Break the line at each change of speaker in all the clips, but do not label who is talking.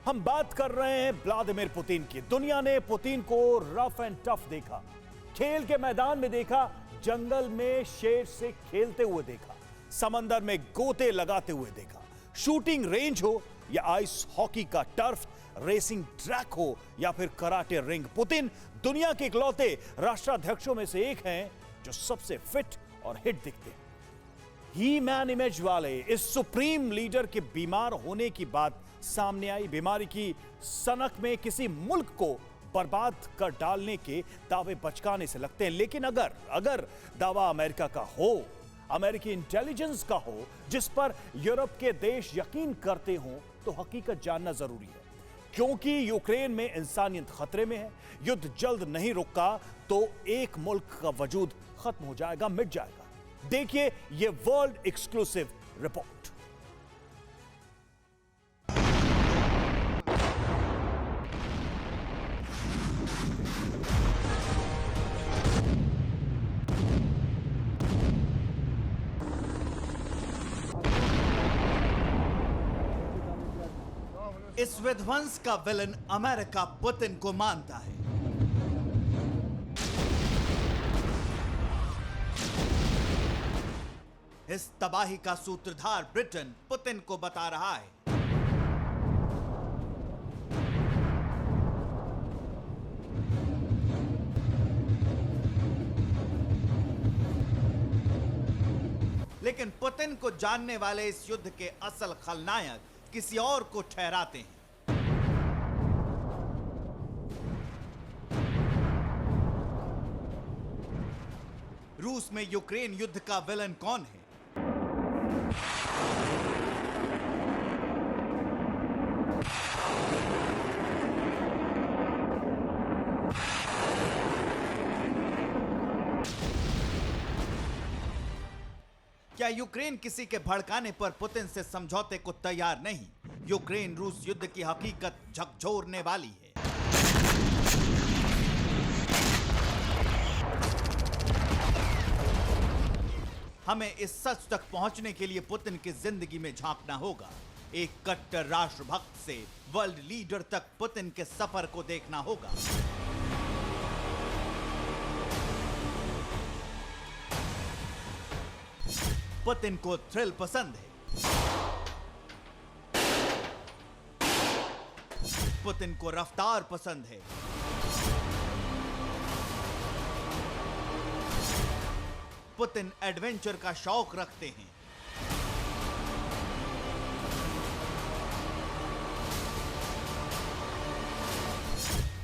हम बात कर रहे हैं व्लादिमीर पुतिन की। दुनिया ने पुतिन को रफ एंड टफ देखा, खेल के मैदान में देखा, जंगल में शेर से खेलते हुए देखा, समंदर में गोते लगाते हुए देखा, शूटिंग रेंज हो या आइस हॉकी का टर्फ, रेसिंग ट्रैक हो या फिर कराटे रिंग, पुतिन दुनिया के इकलौते राष्ट्राध्यक्षों में से एक हैं जो सबसे फिट और हिट दिखते हैं। ही मैन इमेज वाले इस सुप्रीम लीडर के बीमार होने की बात सामने आई। बीमारी की सनक में किसी मुल्क को बर्बाद कर डालने के दावे बचकाने से लगते हैं, लेकिन अगर दावा अमेरिका का हो, अमेरिकी इंटेलिजेंस का हो, जिस पर यूरोप के देश यकीन करते हो, तो हकीकत जानना जरूरी है। क्योंकि यूक्रेन में इंसानियत खतरे में है, युद्ध जल्द नहीं रुका तो एक मुल्क का वजूद खत्म हो जाएगा, मिट जाएगा। देखिए ये वर्ल्ड एक्सक्लूसिव रिपोर्ट।
इस विध्वंस का विलन अमेरिका पुतिन को मानता है। इस तबाही का सूत्रधार ब्रिटेन पुतिन को बता रहा है। लेकिन पुतिन को जानने वाले इस युद्ध के असल खलनायक किसी और को ठहराते हैं। रूस में यूक्रेन युद्ध का विलन कौन है? क्या यूक्रेन किसी के भड़काने पर पुतिन से समझौते को तैयार नहीं? यूक्रेन रूस युद्ध की हकीकत झकझोरने वाली है। हमें इस सच तक पहुंचने के लिए पुतिन की जिंदगी में झांकना होगा। एक कट्टर राष्ट्रभक्त से वर्ल्ड लीडर तक पुतिन के सफर को देखना होगा। पुतिन को थ्रिल पसंद है। पुतिन को रफ्तार पसंद है। पुतिन एडवेंचर का शौक रखते हैं।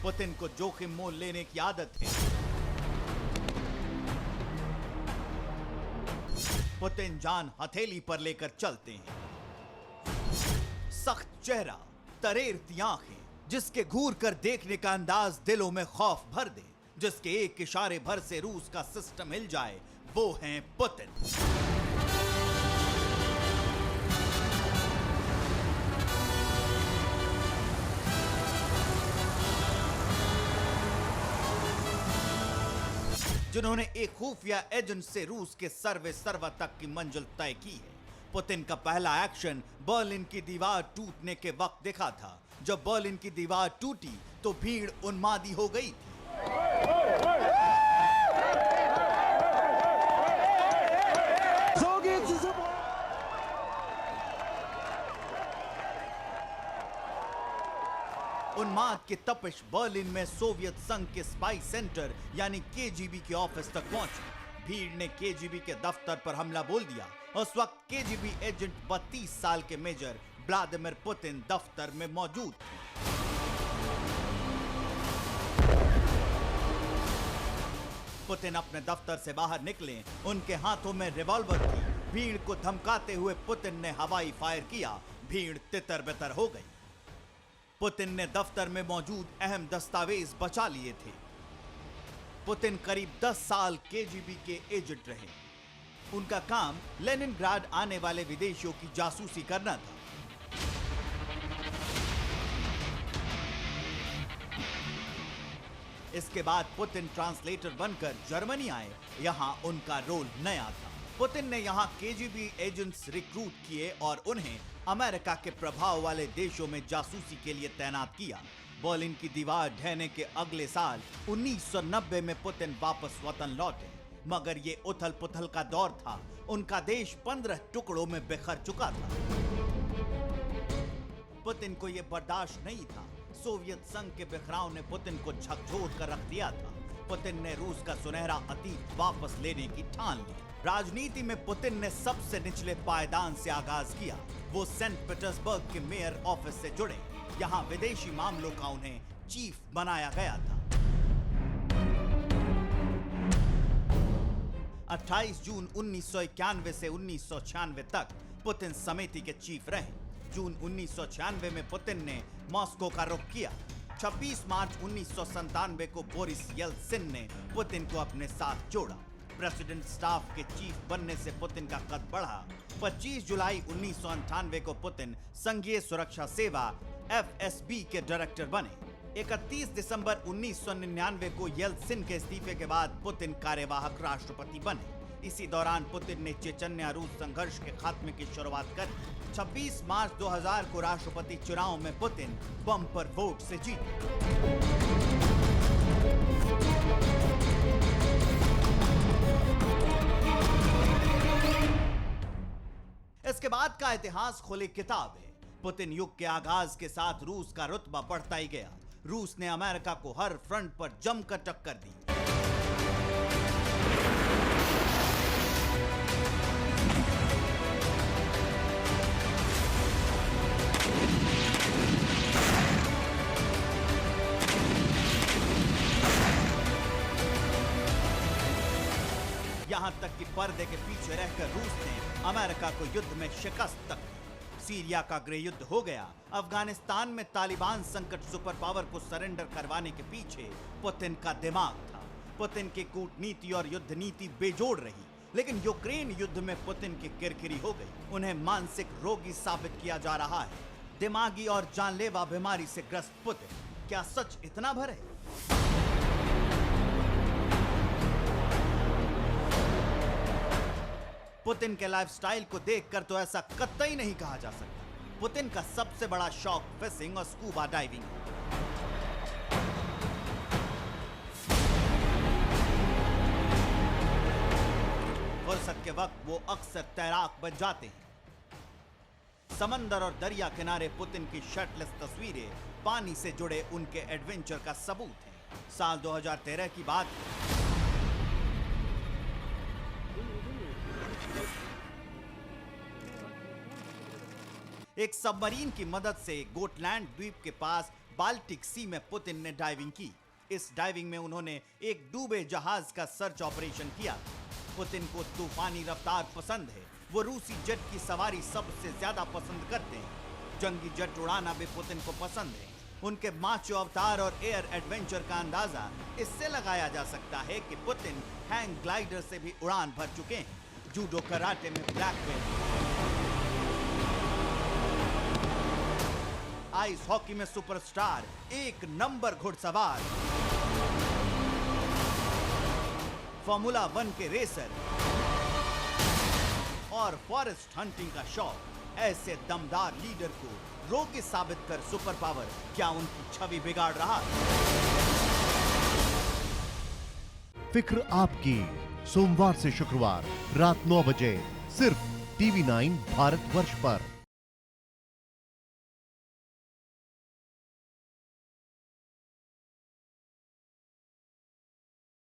पुतिन को जोखिम मोल लेने की आदत है। पुतिन जान हथेली पर लेकर चलते हैं। सख्त चेहरा, तरेरती आंखें, जिसके घूर कर देखने का अंदाज दिलों में खौफ भर दे, जिसके एक इशारे भर से रूस का सिस्टम हिल जाए, वो हैं पुतिन। जिन्होंने एक खुफिया एजेंट से रूस के सर्वे सर्वा तक की मंजिल तय की है। पुतिन का पहला एक्शन बर्लिन की दीवार टूटने के वक्त दिखा था। जब बर्लिन की दीवार टूटी तो भीड़ उन्मादी हो गई थी। उन्माद की तपिश बर्लिन में सोवियत संघ के स्पाई सेंटर यानी केजीबी के ऑफिस तक पहुंची। भीड़ ने केजीबी के दफ्तर पर हमला बोल दिया। उस वक्त केजीबी एजेंट 32 साल के मेजर व्लादिमीर पुतिन दफ्तर में मौजूद थे। पुतिन अपने दफ्तर से बाहर निकले, उनके हाथों में रिवॉल्वर थी। भीड़ को धमकाते हुए पुतिन ने हवाई फायर किया। भीड़ तितर बितर हो गई। पुतिन ने दफ्तर में मौजूद अहम दस्तावेज बचा लिए थे। पुतिन करीब 10 साल केजीबी के एजेंट रहे। उनका काम लेनिनग्राड आने वाले विदेशियों की जासूसी करना था। इसके बाद पुतिन ट्रांसलेटर बनकर जर्मनी आए। यहां उनका रोल नया था। पुतिन ने यहां केजीबी एजेंट्स रिक्रूट किए और उन्हें अमेरिका के प्रभाव वाले देशों में जासूसी के लिए तैनात किया। बर्लिन की दीवार ढहने के अगले साल 1990 में पुतिन वापस वतन लौटे, मगर ये उथल पुथल का दौर था। उनका देश 15 टुकड़ों में बिखर चुका था। पुतिन को यह बर्दाश्त नहीं था। सोवियत संघ के बिखराव ने पुतिन को झकझोर कर रख दिया था। पुतिन ने रूस का सुनहरा अतीत वापस लेने की ठान ली। राजनीति में पुतिन ने सबसे निचले पायदान से आगाज किया। वो सेंट पीटर्सबर्ग के मेयर ऑफिस से जुड़े। यहाँ विदेशी मामलों का उन्हें चीफ बनाया गया था। 28 जून 1991 से 1996 तक पुतिन समिति के चीफ रहे। जून 1996 में पुतिन ने मॉस्को का रुख किया। 26 मार्च 1997 को बोरिस येल्त्सिन ने पुतिन को अपने साथ जोड़ा। प्रेसिडेंट स्टाफ के चीफ बनने से पुतिन का कद बढ़ा। 25 जुलाई 1998 को पुतिन संघीय सुरक्षा सेवा FSB के डायरेक्टर बने। 31 दिसंबर 1999 को येल्त्सिन के इस्तीफे के बाद पुतिन कार्यवाहक राष्ट्रपति बने। इसी दौरान पुतिन ने चेचन्या रूस संघर्ष के खात्मे की शुरुआत करी। 26 मार्च 2000 को राष्ट्रपति चुनाव में पुतिन बम्पर वोट से जीते। इसके बाद का इतिहास खुली किताब है। पुतिन युग के आगाज के साथ रूस का रुतबा बढ़ता ही गया। रूस ने अमेरिका को हर फ्रंट पर जमकर टक्कर दी। यहां तक कि पर्दे के पीछे रहकर रूस ने अमेरिका को युद्ध में शिकस्त तक दी। सीरिया का गृह युद्ध हो गया। अफगानिस्तान में तालिबान संकट सुपर पावर को सरेंडर करवाने के पीछे पुतिन का दिमाग था। पुतिन की कूटनीति और युद्ध नीति बेजोड़ रही, लेकिन यूक्रेन युद्ध में पुतिन की किरकिरी हो गई। उन्हें मानसिक रोगी साबित किया जा रहा है। दिमागी और जानलेवा बीमारी से ग्रस्त पुतिन, क्या सच इतना भर है? पुतिन के लाइफस्टाइल को देखकर तो ऐसा कतई नहीं कहा जा सकता। पुतिन का सबसे बड़ा शौक फिशिंग और स्कूबा डाइविंग है। फुर्सत के वक्त वो अक्सर तैराक बन जाते हैं। समंदर और दरिया किनारे पुतिन की शर्टलेस तस्वीरें पानी से जुड़े उनके एडवेंचर का सबूत है। साल 2013 की बात है। एक सबमरीन की मदद से गोटलैंड द्वीप के पास बाल्टिक सी में पुतिन ने डाइविंग की। इस डाइविंग में उन्होंने एक डूबे जहाज का सर्च ऑपरेशन किया। पुतिन को तूफानी रफ्तार पसंद है। वो रूसी जेट की सवारी सबसे ज्यादा पसंद करते हैं। जंगी जेट उड़ाना भी पुतिन को पसंद है। उनके माचो अवतार और एयर एडवेंचर का अंदाजा इससे लगाया जा सकता है कि पुतिन हैंग ग्लाइडर से भी उड़ान भर चुके हैं। जूडो कराटे में ब्लैक बेल्ट, आइस हॉकी में सुपरस्टार, एक नंबर घुड़सवार, फॉर्मूला 1 के रेसर और फॉरेस्ट हंटिंग का शौक। ऐसे दमदार लीडर को रोगी साबित कर सुपर पावर क्या उनकी छवि बिगाड़ रहा है?
फिक्र आपकी, सोमवार से शुक्रवार रात 9 बजे सिर्फ TV9 भारतवर्ष पर।